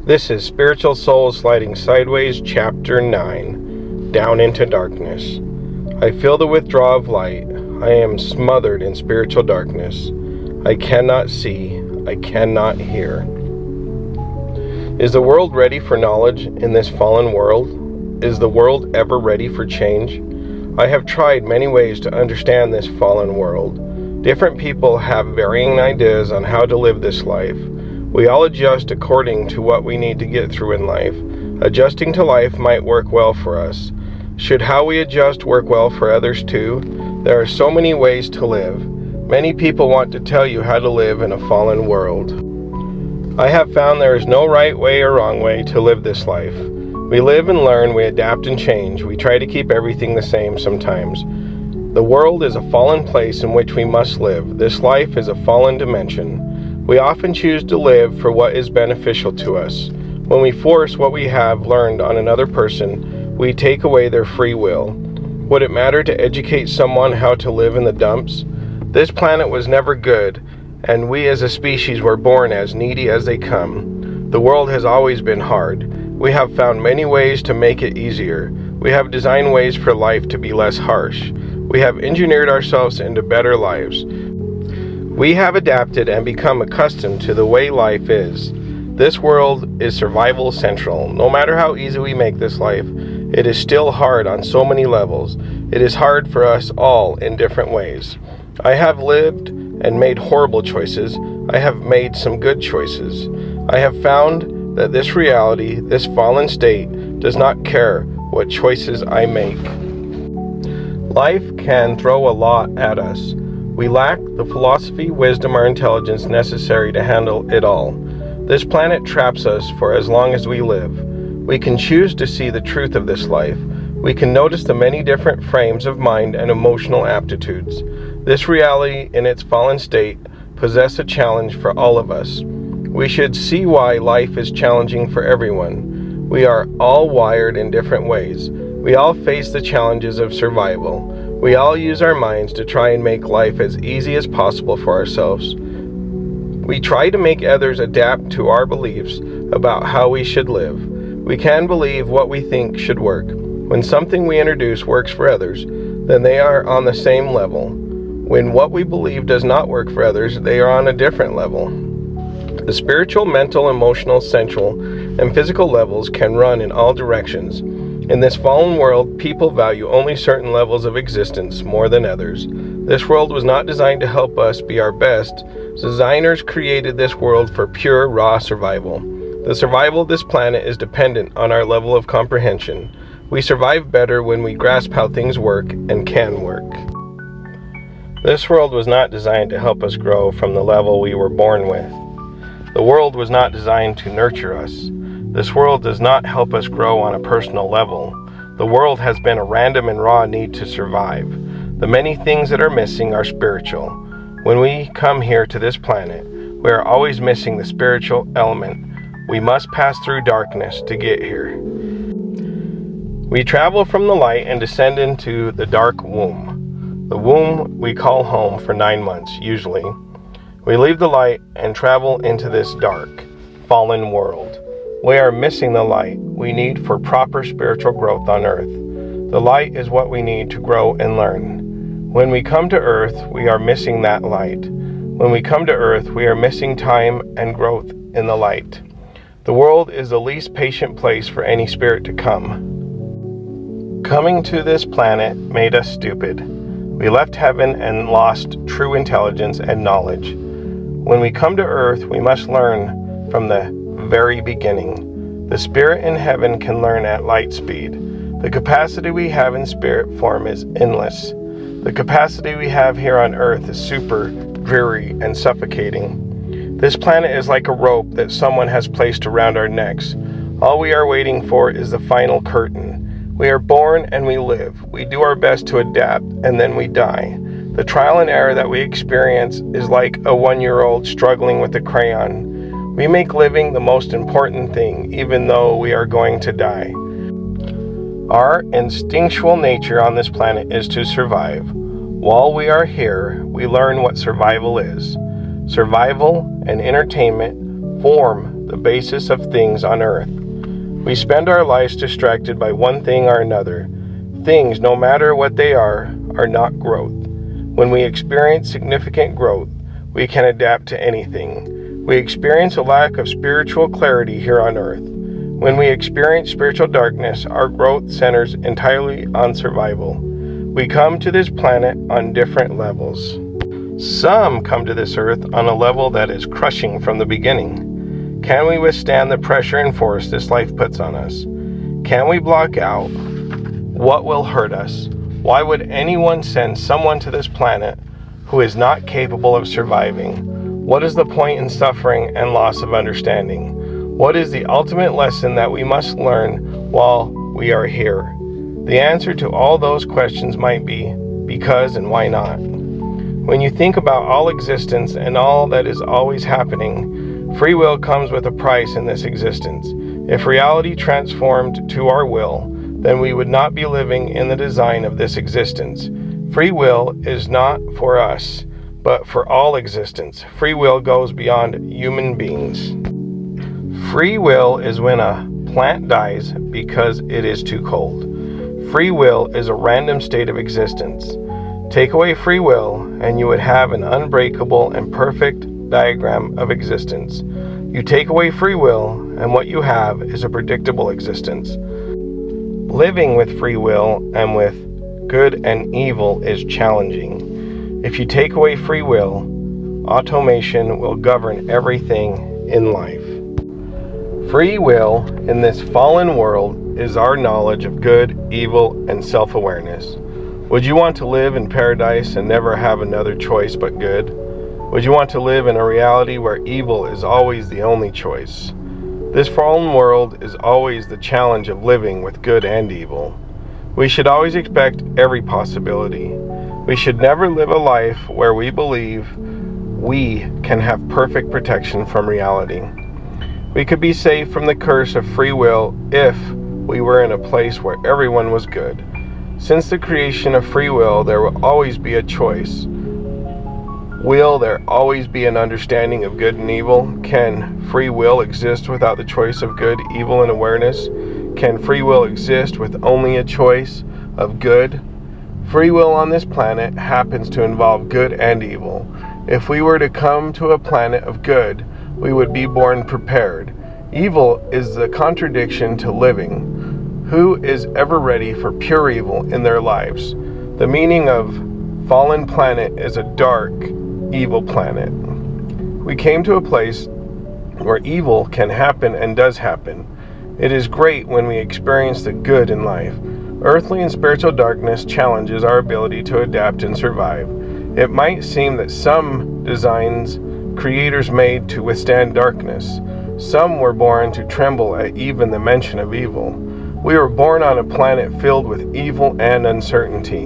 This is Spiritual Soul Sliding Sideways, Chapter 9, Down into Darkness. I feel the withdrawal of light. I am smothered in spiritual darkness. I cannot see. I cannot hear. Is the world ready for knowledge in this fallen world? Is the world ever ready for change? I have tried many ways to understand this fallen world. Different people have varying ideas on how to live this life. We all adjust according to what we need to get through in life. Adjusting to life might work well for us. Should how we adjust work well for others too? There are so many ways to live. Many people want to tell you how to live in a fallen world. I have found there is no right way or wrong way to live this life. We live and learn, we adapt and change. We try to keep everything the same sometimes. The world is a fallen place in which we must live. This life is a fallen dimension. We often choose to live for what is beneficial to us. When we force what we have learned on another person, we take away their free will. Would it matter to educate someone how to live in the dumps? This planet was never good, and we as a species were born as needy as they come. The world has always been hard. We have found many ways to make it easier. We have designed ways for life to be less harsh. We have engineered ourselves into better lives. We have adapted and become accustomed to the way life is. This world is survival central. No matter how easy we make this life, it is still hard on so many levels. It is hard for us all in different ways. I have lived and made horrible choices. I have made some good choices. I have found that this reality, this fallen state, does not care what choices I make. Life can throw a lot at us. We lack the philosophy, wisdom, or intelligence necessary to handle it all. This planet traps us for as long as we live. We can choose to see the truth of this life. We can notice the many different frames of mind and emotional aptitudes. This reality in its fallen state possesses a challenge for all of us. We should see why life is challenging for everyone. We are all wired in different ways. We all face the challenges of survival. We all use our minds to try and make life as easy as possible for ourselves. We try to make others adapt to our beliefs about how we should live. We can believe what we think should work. When something we introduce works for others, then they are on the same level. When what we believe does not work for others, they are on a different level. The spiritual, mental, emotional, sensual, and physical levels can run in all directions. In this fallen world, people value only certain levels of existence more than others. This world was not designed to help us be our best. Designers created this world for pure, raw survival. The survival of this planet is dependent on our level of comprehension. We survive better when we grasp how things work and can work. This world was not designed to help us grow from the level we were born with. The world was not designed to nurture us. This world does not help us grow on a personal level. The world has been a random and raw need to survive. The many things that are missing are spiritual. When we come here to this planet, we are always missing the spiritual element. We must pass through darkness to get here. We travel from the light and descend into the dark womb. The womb we call home for 9 months, usually. We leave the light and travel into this dark, fallen world. We are missing the light we need for proper spiritual growth on earth. The light is what we need to grow and learn. When we come to earth, we are missing that light. When we come to earth, we are missing time and growth in the light. The world is the least patient place for any spirit to come. Coming to this planet made us stupid. We left heaven and lost true intelligence and knowledge. When we come to earth, we must learn from the very beginning. The spirit in heaven can learn at light speed. The capacity we have in spirit form is endless. The capacity we have here on earth is super dreary and suffocating. This planet is like a rope that someone has placed around our necks. All we are waiting for is the final curtain. We are born and we live. We do our best to adapt and then we die. The trial and error that we experience is like a 1-year-old struggling with a crayon. We make living the most important thing, even though we are going to die. Our instinctual nature on this planet is to survive. While we are here, we learn what survival is. Survival and entertainment form the basis of things on earth. We spend our lives distracted by one thing or another. Things, no matter what they are not growth. When we experience significant growth, we can adapt to anything. We experience a lack of spiritual clarity here on earth. When we experience spiritual darkness, our growth centers entirely on survival. We come to this planet on different levels. Some come to this earth on a level that is crushing from the beginning. Can we withstand the pressure and force this life puts on us? Can we block out what will hurt us? Why would anyone send someone to this planet who is not capable of surviving? What is the point in suffering and loss of understanding? What is the ultimate lesson that we must learn while we are here? The answer to all those questions might be because and why not. When you think about all existence and all that is always happening, free will comes with a price in this existence. If reality transformed to our will, then we would not be living in the design of this existence. Free will is not for us, but for all existence. Free will goes beyond human beings. Free will is when a plant dies because it is too cold. Free will is a random state of existence. Take away free will, and you would have an unbreakable and perfect diagram of existence. You take away free will, and what you have is a predictable existence. Living with free will and with good and evil is challenging. If you take away free will, automation will govern everything in life. Free will in this fallen world is our knowledge of good, evil, and self-awareness. Would you want to live in paradise and never have another choice but good? Would you want to live in a reality where evil is always the only choice? This fallen world is always the challenge of living with good and evil. We should always expect every possibility. We should never live a life where we believe we can have perfect protection from reality. We could be saved from the curse of free will if we were in a place where everyone was good. Since the creation of free will, there will always be a choice. Will there always be an understanding of good and evil? Can free will exist without the choice of good, evil, and awareness? Can free will exist with only a choice of good? Free will on this planet happens to involve good and evil. If we were to come to a planet of good, we would be born prepared. Evil is the contradiction to living. Who is ever ready for pure evil in their lives? The meaning of fallen planet is a dark, evil planet. We came to a place where evil can happen and does happen. It is great when we experience the good in life. Earthly and spiritual darkness challenges our ability to adapt and survive. It might seem that some designs creators made to withstand darkness. Some were born to tremble at even the mention of evil. We were born on a planet filled with evil and uncertainty.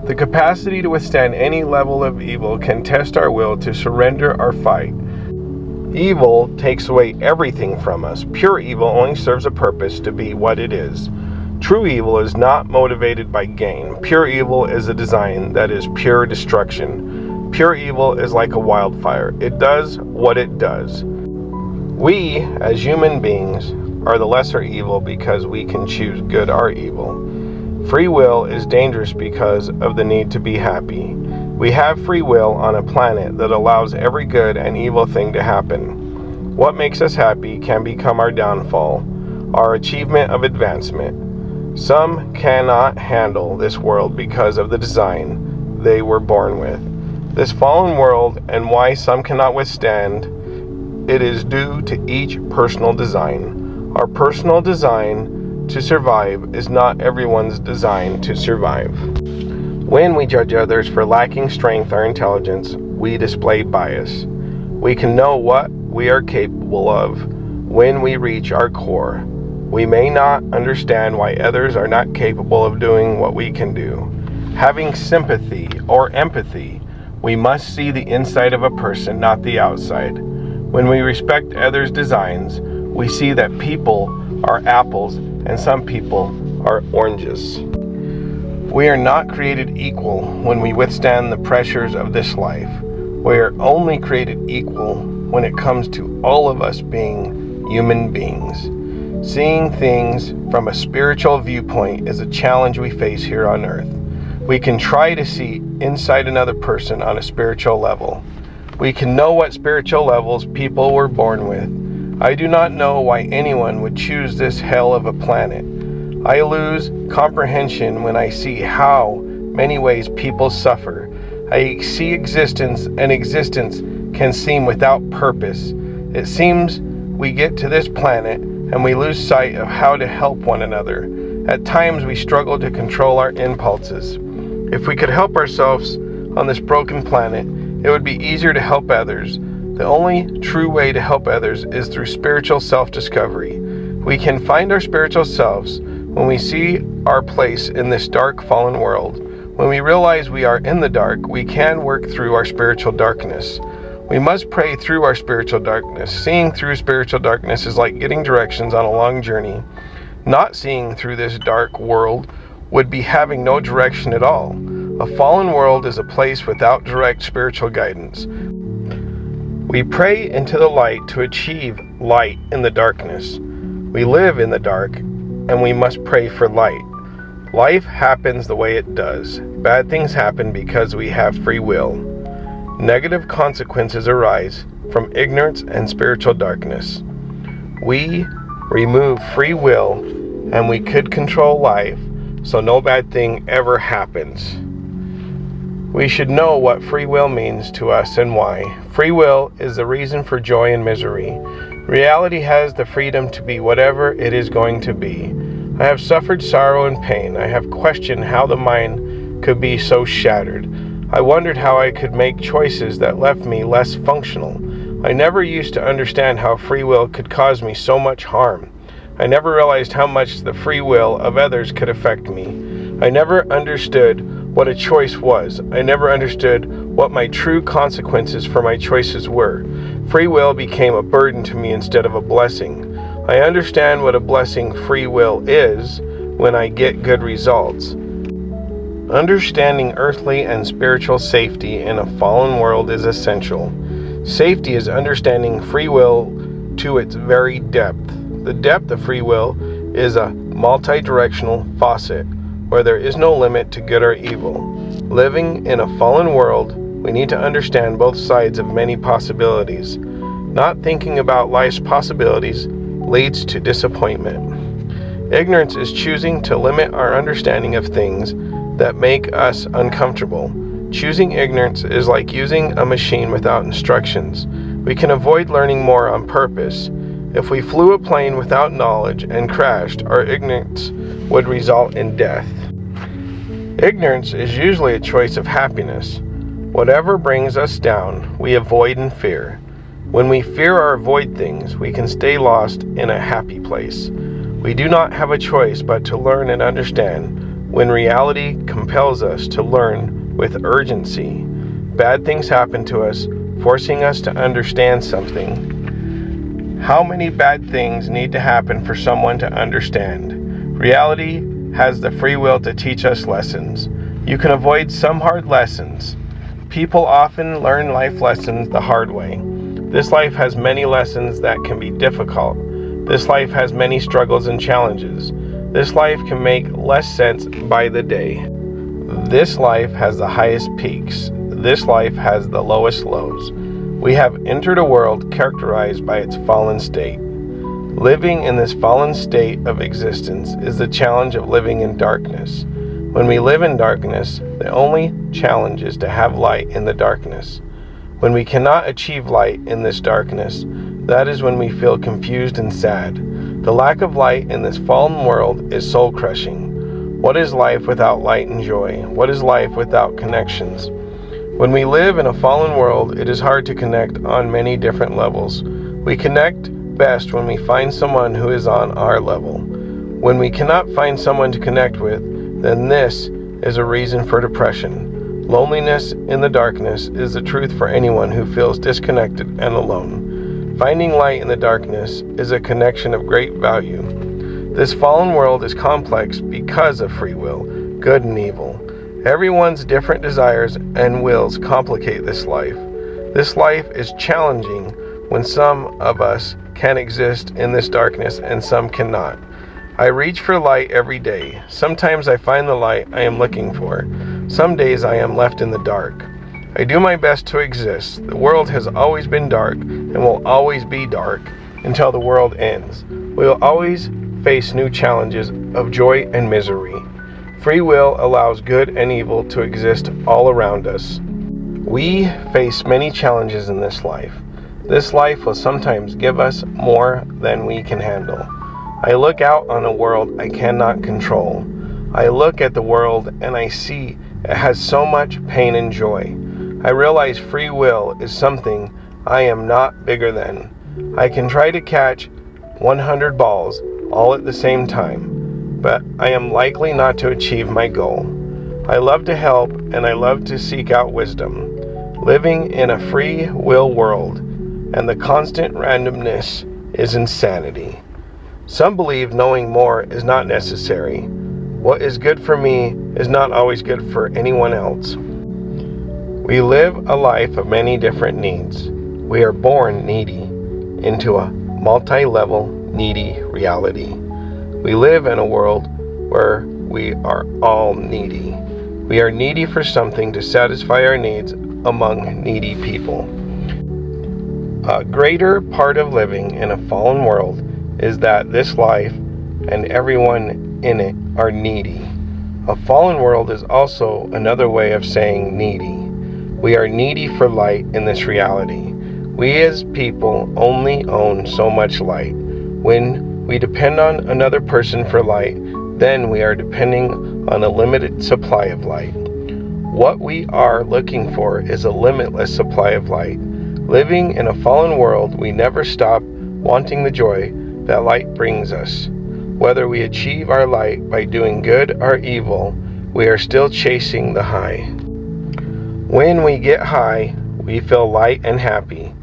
The capacity to withstand any level of evil can test our will to surrender or fight. Evil takes away everything from us. Pure evil only serves a purpose to be what it is. True evil is not motivated by gain. Pure evil is a design that is pure destruction. Pure evil is like a wildfire. It does what it does. We, as human beings, are the lesser evil because we can choose good or evil. Free will is dangerous because of the need to be happy. We have free will on a planet that allows every good and evil thing to happen. What makes us happy can become our downfall, our achievement of advancement. Some cannot handle this world because of the design they were born with. This fallen world, and why some cannot withstand, it is due to each personal design. Our personal design to survive is not everyone's design to survive. When we judge others for lacking strength or intelligence, we display bias. We can know what we are capable of when we reach our core. We may not understand why others are not capable of doing what we can do. Having sympathy or empathy, we must see the inside of a person, not the outside. When we respect others' designs, we see that people are apples and some people are oranges. We are not created equal when we withstand the pressures of this life. We are only created equal when it comes to all of us being human beings. Seeing things from a spiritual viewpoint is a challenge we face here on earth. We can try to see inside another person on a spiritual level. We can know what spiritual levels people were born with. I do not know why anyone would choose this hell of a planet. I lose comprehension when I see how many ways people suffer. I see existence, and existence can seem without purpose. It seems we get to this planet and we lose sight of how to help one another. At times we struggle to control our impulses. If we could help ourselves on this broken planet, it would be easier to help others. The only true way to help others is through spiritual self-discovery. We can find our spiritual selves when we see our place in this dark, fallen world. When we realize we are in the dark, we can work through our spiritual darkness. We must pray through our spiritual darkness. Seeing through spiritual darkness is like getting directions on a long journey. Not seeing through this dark world would be having no direction at all. A fallen world is a place without direct spiritual guidance. We pray into the light to achieve light in the darkness. We live in the dark, and we must pray for light. Life happens the way it does. Bad things happen because we have free will. Negative consequences arise from ignorance and spiritual darkness. We remove free will, and we could control life, so no bad thing ever happens. We should know what free will means to us and why. Free will is the reason for joy and misery. Reality has the freedom to be whatever it is going to be. I have suffered sorrow and pain. I have questioned how the mind could be so shattered. I wondered how I could make choices that left me less functional. I never used to understand how free will could cause me so much harm. I never realized how much the free will of others could affect me. I never understood what a choice was. I never understood what my true consequences for my choices were. Free will became a burden to me instead of a blessing. I understand what a blessing free will is when I get good results. Understanding earthly and spiritual safety in a fallen world is essential. Safety is understanding free will to its very depth. The depth of free will is a multi-directional faucet where there is no limit to good or evil. Living in a fallen world, we need to understand both sides of many possibilities. Not thinking about life's possibilities leads to disappointment. Ignorance is choosing to limit our understanding of things that make us uncomfortable. Choosing ignorance is like using a machine without instructions. We can avoid learning more on purpose. If we flew a plane without knowledge and crashed, our ignorance would result in death. Ignorance is usually a choice of happiness. Whatever brings us down, we avoid and fear. When we fear or avoid things, we can stay lost in a happy place. We do not have a choice but to learn and understand when reality compels us to learn with urgency. Bad things happen to us, forcing us to understand something. How many bad things need to happen for someone to understand? Reality has the free will to teach us lessons. You can avoid some hard lessons. People often learn life lessons the hard way. This life has many lessons that can be difficult. This life has many struggles and challenges. This life can make less sense by the day. This life has the highest peaks. This life has the lowest lows. We have entered a world characterized by its fallen state. Living in this fallen state of existence is the challenge of living in darkness. When we live in darkness, the only challenge is to have light in the darkness. When we cannot achieve light in this darkness, that is when we feel confused and sad. The lack of light in this fallen world is soul-crushing. What is life without light and joy? What is life without connections? When we live in a fallen world, it is hard to connect on many different levels. We connect best when we find someone who is on our level. When we cannot find someone to connect with, then this is a reason for depression. Loneliness in the darkness is the truth for anyone who feels disconnected and alone. Finding light in the darkness is a connection of great value. This fallen world is complex because of free will, good and evil. Everyone's different desires and wills complicate this life. This life is challenging when some of us can exist in this darkness and some cannot. I reach for light every day. Sometimes I find the light I am looking for. Some days I am left in the dark. I do my best to exist. The world has always been dark and will always be dark until the world ends. We will always face new challenges of joy and misery. Free will allows good and evil to exist all around us. We face many challenges in this life. This life will sometimes give us more than we can handle. I look out on a world I cannot control. I look at the world and I see it has so much pain and joy. I realize free will is something I am not bigger than. I can try to catch 100 balls all at the same time, but I am likely not to achieve my goal. I love to help and I love to seek out wisdom. Living in a free will world and the constant randomness is insanity. Some believe knowing more is not necessary. What is good for me is not always good for anyone else. We live a life of many different needs. We are born needy into a multi-level needy reality. We live in a world where we are all needy. We are needy for something to satisfy our needs among needy people. A greater part of living in a fallen world is that this life and everyone in it are needy. A fallen world is also another way of saying needy. We are needy for light in this reality. We as people only own so much light. When we depend on another person for light, then we are depending on a limited supply of light. What we are looking for is a limitless supply of light. Living in a fallen world, we never stop wanting the joy that light brings us. Whether we achieve our light by doing good or evil, we are still chasing the high. When we get high, we feel light and happy.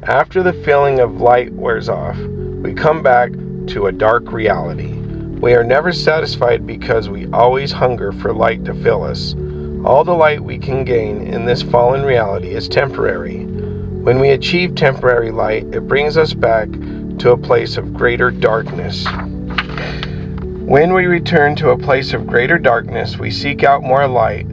After the feeling of light wears off, we come back to a dark reality. We are never satisfied because we always hunger for light to fill us. All the light we can gain in this fallen reality is temporary. When we achieve temporary light, it brings us back to a place of greater darkness. When we return to a place of greater darkness, we seek out more light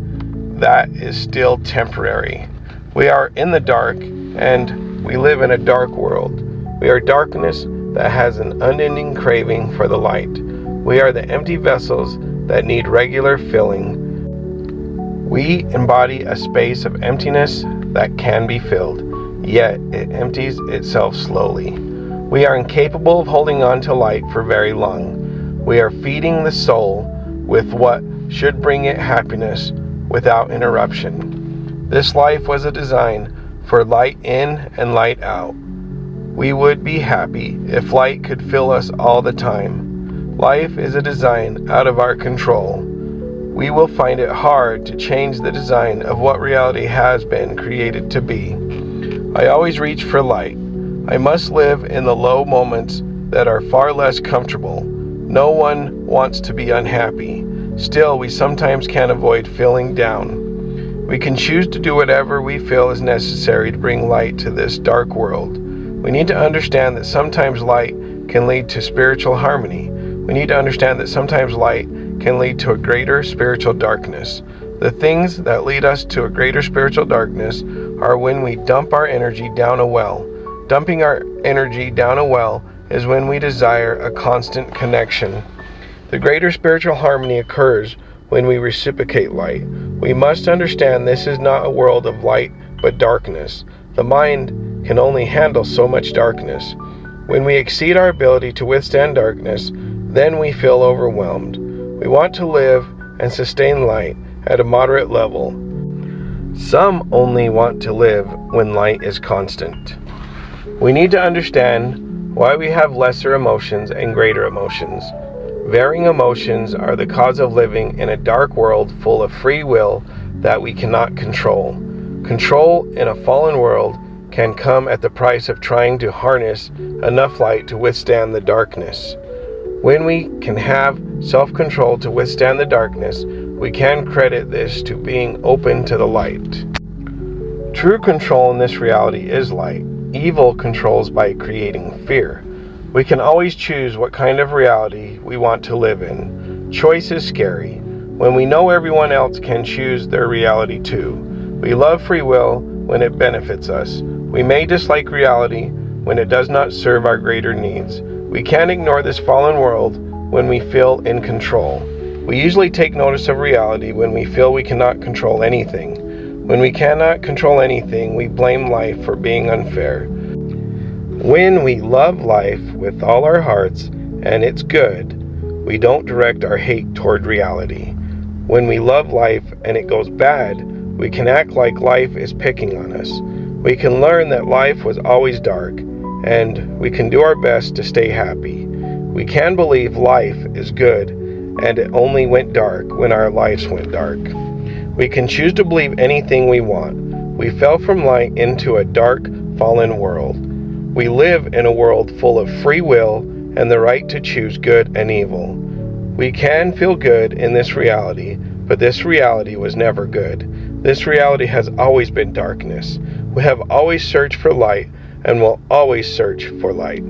that is still temporary. We are in the dark and we live in a dark world. We are darkness that has an unending craving for the light. We are the empty vessels that need regular filling. We embody a space of emptiness that can be filled, yet it empties itself slowly. We are incapable of holding on to light for very long. We are feeding the soul with what should bring it happiness without interruption. This life was a design for light in and light out. We would be happy if light could fill us all the time. Life is a design out of our control. We will find it hard to change the design of what reality has been created to be. I always reach for light. I must live in the low moments that are far less comfortable. No one wants to be unhappy. Still, we sometimes can't avoid feeling down. We can choose to do whatever we feel is necessary to bring light to this dark world. We need to understand that sometimes light can lead to spiritual harmony. We need to understand that sometimes light can lead to a greater spiritual darkness. The things that lead us to a greater spiritual darkness are when we dump our energy down a well. Dumping our energy down a well is when we desire a constant connection. The greater spiritual harmony occurs when we reciprocate light. We must understand this is not a world of light but darkness. The mind can only handle so much darkness. When we exceed our ability to withstand darkness, then we feel overwhelmed. We want to live and sustain light at a moderate level. Some only want to live when light is constant. We need to understand why we have lesser emotions and greater emotions. Varying emotions are the cause of living in a dark world full of free will that we cannot control. Control in a fallen world can come at the price of trying to harness enough light to withstand the darkness. When we can have self-control to withstand the darkness, we can credit this to being open to the light. True control in this reality is light. Evil controls by creating fear. We can always choose what kind of reality we want to live in. Choice is scary. When we know everyone else can choose their reality too. We love free will when it benefits us. We may dislike reality when it does not serve our greater needs. We can't ignore this fallen world when we feel in control. We usually take notice of reality when we feel we cannot control anything. When we cannot control anything, we blame life for being unfair. When we love life with all our hearts and it's good, we don't direct our hate toward reality. When we love life and it goes bad, we can act like life is picking on us. We can learn that life was always dark, and we can do our best to stay happy. We can believe life is good, and it only went dark when our lives went dark. We can choose to believe anything we want. We fell from light into a dark, fallen world. We live in a world full of free will and the right to choose good and evil. We can feel good in this reality, but this reality was never good. This reality has always been darkness. We have always searched for light and will always search for light.